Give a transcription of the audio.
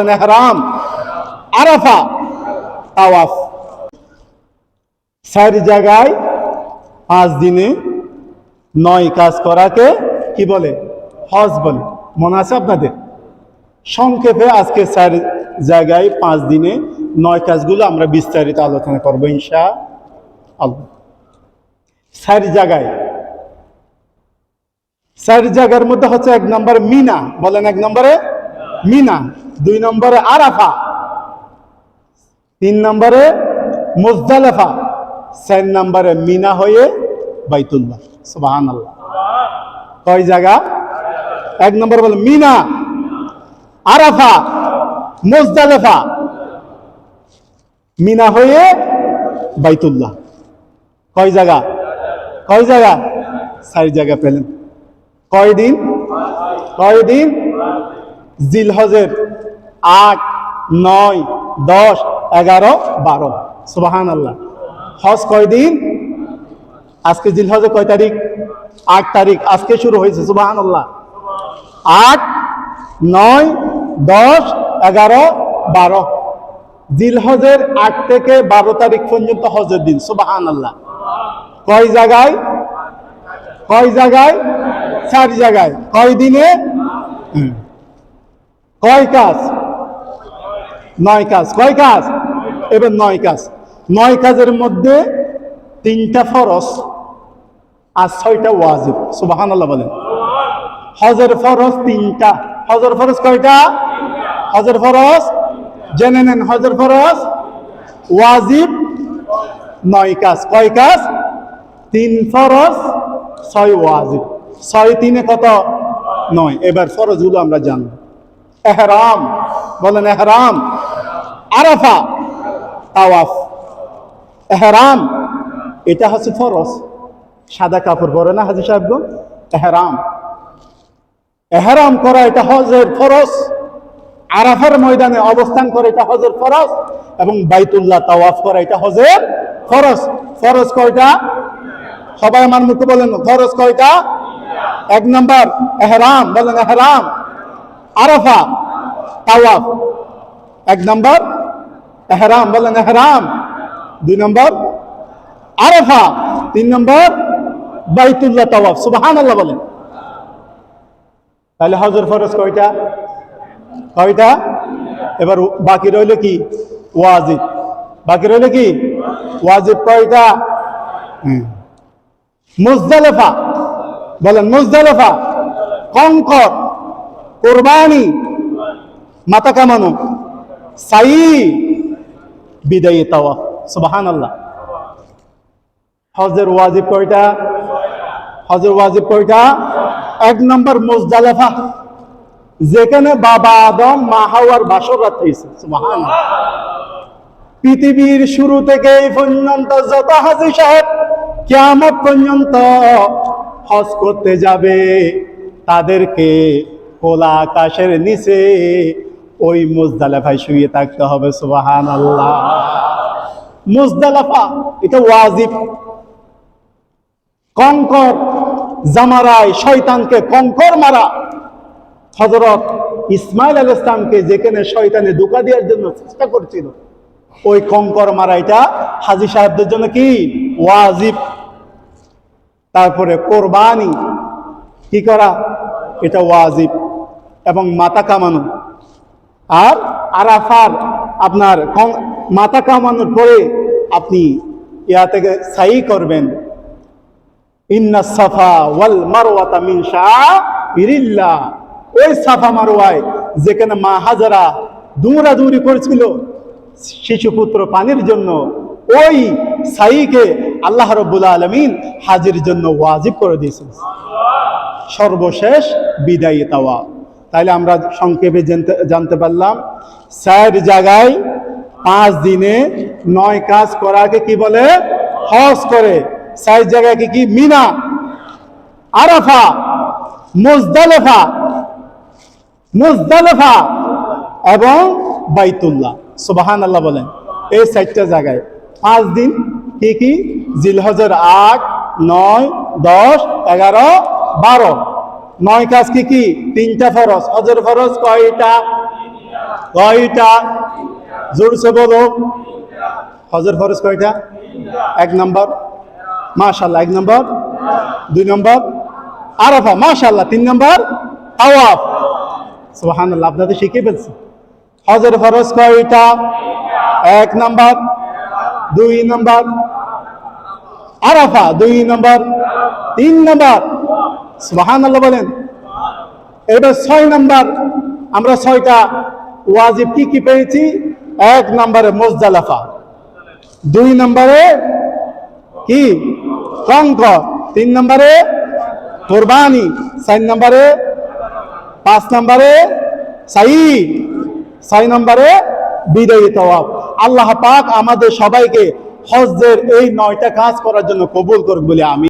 ইহরাম, আরাফা, তাওয়াফ। 4 জায়গায় 5 দিনে 9 কাজ করাকে কি বলে? হজ বলে। মনে আছে আপনাদের? সংক্ষেপে আজকে 4 জায়গায় 5 দিনে 9 কাজগুলো আমরা বিস্তারিত আলোচনা করবো ইনশাআল্লাহ। 4 জায়গার মধ্যে হচ্ছে 1 নম্বরে মিনা, বলেন 1 নম্বরে মিনা, 2 নম্বরে আরাফা, 3 নম্বরে মুজদালিফা, 4 নম্বরে মিনা হয়ে বাইতুল্লাহ। সুবহানাল্লাহ। কয় জায়গা? 1 নম্বর বলে মিনা, আরাফা, মুজদালিফা, মিনা হয়ে বাইতুল্লাহ। কয় জায়গা? 4 জায়গা পেলেন। কয়দিন? জিলহজের 8, 9, 10, 11, 12। সুবহানাল্লাহ। হজ কয়দিন? আজকে জিলহজে কয় তারিখ? 8 তারিখ। আজকে শুরু হয়েছে। সুবহানাল্লাহ। 8, 9, 10, 11, 12। জিলহজের 8 থেকে 12 তারিখ পর্যন্ত হজের দিন। সুবহানাল্লাহ। কয় জায়গায়? 4 জায়গায়। কয় দিনে? কয় কাজ? 9 কাজ। কয় কাজ? এবার 9 কাজ। 9 কাজের মধ্যে 3টা ফরজ আর 6টা ওয়াজিব। সুবহানাল্লাহ বলেন। হজের ফরজ 3টা। হজের ফরজ কয়টা? হজের ফরজ জেনে নেন। হজের ফরজ, ওয়াজিব 9 কাজ। কয় কাজ? 3 ফরজ, 6 ওয়াজিব। 6 3 কত? 9। এবার ফরজগুলো আমরা জানব। ইহরাম, বলেন ইহরাম, আরাফা, তাওয়াফ। ইহরাম এটা হচ্ছে ফরজ। সাদা কাপড় পরে না হাজী সাহেবগণ? ইহরাম করা এটা হজের ফরজ। আরাফার ময়দানে অবস্থান করে এটা হজের ফরজ, এবং বাইতুল্লাহ তাওয়াফ করা এটা হজের ফরজ। ফরজ কয়টা? সবাই আমার মুখে বলেন ফরজ কয়টা? 1 নম্বর ইহরাম, বলেন ইহরাম, আরাফা, তাওয়াফ। 1 নম্বর ইহরাম, বলেন ইহরাম। 2 নম্বর আরাফা। 3 নম্বর বাইতুল্লাহ তাওয়াফ। সুবহানাল্লাহ বলেন। তাহলে হজের ফরজ কয়টা? এবার বাকি রইল কি? ওয়াজিব। বাকি রইল কি? ওয়াজিব কয়টা? মুজদালিফা, বলেন মুজদালিফা, কঙ্কর, কুরবানি, মাথা কামানো, সাই, বিদায়ী তাওয়াফ। সুবহানাল্লাহ। হজের ওয়াজিব কয়টা? 1 নম্বর মুজদালিফা, যেখানে বাবা আদম মা হাওয়ার বাসরাত হয়েছে। সুবহানাল্লাহ। পৃথিবীর শুরু থেকে এই পর্যন্ত যত হাজী সাহেব কিয়ামত পর্যন্ত হজ করতে যাবে, তাদেরকে খোলা আকাশের নিচে ওই মুজদালিফায় শুয়ে থাকতে হবে। সুবহানাল্লাহ। মুজদালিফা এটা ওয়াজিব। কঙ্কর, জামারায় শয়তানকে কঙ্কর মারা, হযরত ইসমাইল আলাইহিস সালামকে যেখানে শয়তানে ধোঁকা দেওয়ার জন্য চেষ্টা করছিল, ওই কঙ্কর মারা এটা হাজী সাহেবদের জন্য কি? ওয়াজিব। তারপরে কোরবানি কি করা? এটা ওয়াজিব। এবং মাথা কামানো। আর আরাফার আপনার মাথা কামানোর পরে আপনি ইয়া থেকে সাই করবেন। ইন্নাস সাফা ওয়াল মারওয়াতা মিন শাআইরিল্লাহ। ওই সাফা মারওয়ায় যেখানে মা হাজারা দৌড়াদৌড়ি করেছিল শিশুপুত্র পানির জন্য, ওই সাইকে আল্লাহ রাব্বুল আলামিন হাজির জন্য ওয়াজিব করে দিয়েছেন। সর্বশেষ বিদায়ী তাওয়াফ। তাইলে আমরা সংক্ষেপে জানতে পারলাম 4 জায়গায় 5 দিনে 9 কাজ করাকে কি বলে? হজ করে। 4 জায়গায় কি? মিনা, আরাফা, মুজদালিফা এবং বাইতুল্লাহ। সুবহানাল্লাহ বলেন। এই 4টা জায়গায় 5 দিন কি? জিলহজের 8, 9, 10, 11, 12। 9 কাজ কি? 3টা ফরজ। হজের ফরজ কয়টা? কয়টা? জোরসে বলো। হজের ফরজ কয়টা? 1 নম্বর, মাশাআল্লাহ 1 নম্বর। 2 নম্বর আরাফা, মাশাআল্লাহ। 3 নম্বর তাওয়াফ, সুবহানাল্লাহ, আপনাদের শিখিয়ে ফেলছি। হজের ফরজ কয়টা? 1 নম্বর, 2 নম্বর আরাফা, 2 নম্বর, 3 নম্বর, সুবহানাল্লাহ বলেন। এবার 6 নম্বর, আমরা 6টা ওয়াজিব কি কি পেয়েছি? 1 নম্বরে মুজদালিফা, 2 নম্বরে কি? কঙ্কর, 3 নম্বরে কুরবানি, 4 নম্বরে, 5 নম্বরে সাই, 6 নম্বরে বিদায়ী তাওয়াফ। আল্লাহ পাক আমাদের সবাইকে হজ্জের এই 9টা কাজ করার জন্য কবুল করুক বলে আমি